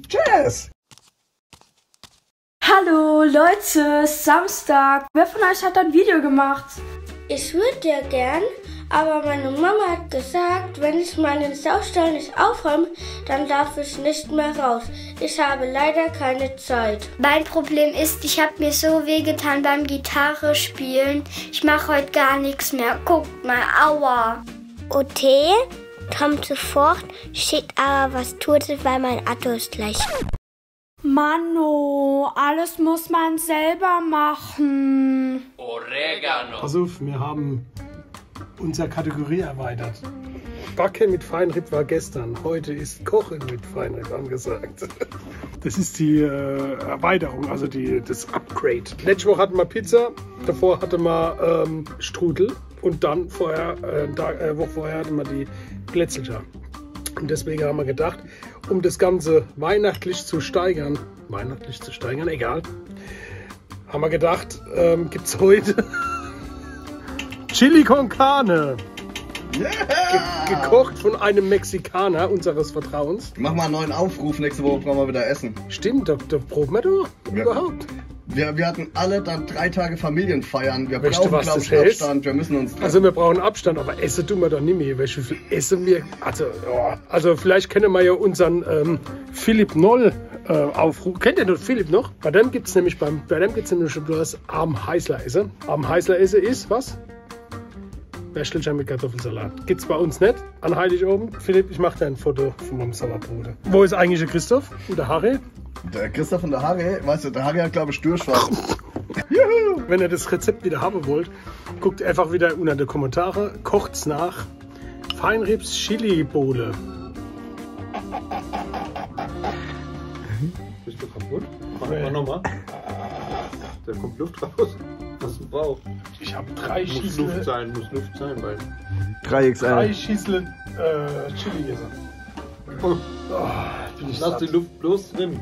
Tschüss! Hallo Leute, Samstag. Wer von euch hat ein Video gemacht? Ich würde ja gern, aber meine Mama hat gesagt, wenn ich meinen Saustall nicht aufräume, dann darf ich nicht mehr raus. Ich habe leider keine Zeit. Mein Problem ist, ich habe mir so wehgetan beim Gitarre spielen. Ich mache heute gar nichts mehr. Guckt mal, aua. OT kommt sofort, steht aber, was tut sie, weil mein Auto ist gleich. Mano, alles muss man selber machen. Oregano. Pass auf, wir haben unsere Kategorie erweitert. Backen mit Feinripp war gestern, heute ist Kochen mit Feinripp angesagt. Das ist die Erweiterung, also das Upgrade. Letzte Woche hatten wir Pizza, davor hatten wir Strudel und dann Woche vorher hatten wir die Plätzelscher. Und deswegen haben wir gedacht, um das Ganze weihnachtlich zu steigern, egal, haben wir gedacht, gibt es heute Chili con Carne. Yeah. Gekocht von einem Mexikaner unseres Vertrauens. Mach mal einen neuen Aufruf, nächste Woche brauchen wir wieder Essen. Stimmt, da proben wir doch überhaupt. Wir hatten alle dann 3 Tage Familienfeiern. Wir Weißt du, brauchen, was glaube das ich, heißt? Abstand. Wir müssen uns treffen. Also wir brauchen Abstand, aber essen tun wir doch nicht mehr. Weißt du, wie viel essen wir? Also vielleicht kennen wir ja unseren Philipp Noll Aufruf. Kennt ihr noch Philipp noch? Bei dem gibt es nämlich das Arm-Heißler-Essen. Arm-Heißler-Essen ist was? Wäschelchen mit Kartoffelsalat. Gibt's bei uns nicht an Heiligabend. Philipp, ich mache dir ein Foto von meinem Sauerbrot. Wo ist eigentlich der Christoph und der Harry? Der Christoph und der Harry, weißt du, der Harry hat, glaube ich, Durchfall. Juhu! Wenn ihr das Rezept wieder haben wollt, guckt einfach wieder unter die Kommentare, kocht's nach. Feinribs Chili Bowle. Bist du kaputt? Mach mal nochmal. Da kommt Luft raus. Was du brauchst. Ich habe 3 Schießle. Muss Luft sein, weil. 3XL. 3 Schießle Chili essen. Lass die Luft bloß drin.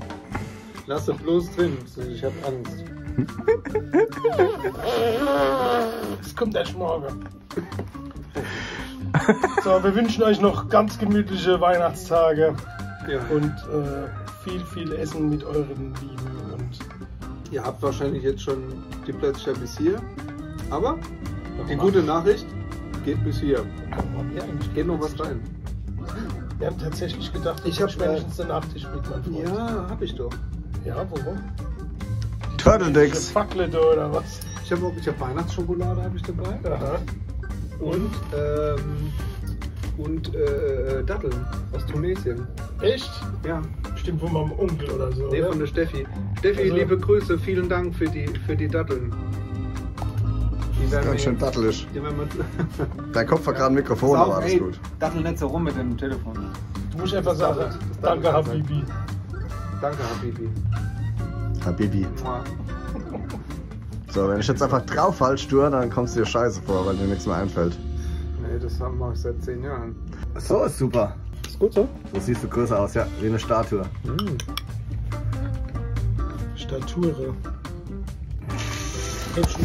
Lass sie bloß drin. Ich hab Angst. Es kommt erst morgen. So, wir wünschen euch noch ganz gemütliche Weihnachtstage. Ja. Und viel Essen mit euren Lieben. Und Ihr habt wahrscheinlich jetzt schon die Plätzchen bis hier. Aber die gute Nachricht geht bis hier. Geht noch was rein. wir haben tatsächlich gedacht, Ich hab spätestens den Nachtisch mit meinem Freund. Ja, hab ich doch. Ja, warum? Turtledecks. Facklete oder was? Ich hab Weihnachtsschokolade hab ich dabei. Aha. Und Datteln aus Tunesien. Echt? Ja. Bestimmt von meinem Onkel oder so. Nee, oder? von der Steffi. Steffi, Also, liebe Grüße, vielen Dank für die Datteln. Die werden Ganz schön dattelig. die werden wir Dein Kopf hat gerade ein Mikrofon, aber alles gut. Dattel nicht so rum mit dem Telefon. Du musst einfach sagen, das danke darf Habibi. Danke, Habibi. Habibi. Mua. So, wenn ich jetzt einfach drauf halt stur, dann kommst du dir scheiße vor, weil dir nichts mehr einfällt. Nee, das mache ich seit 10 Jahren. So, ist super. Ist gut so? So siehst du größer aus, ja, wie eine Statue. Stature. Hübsch,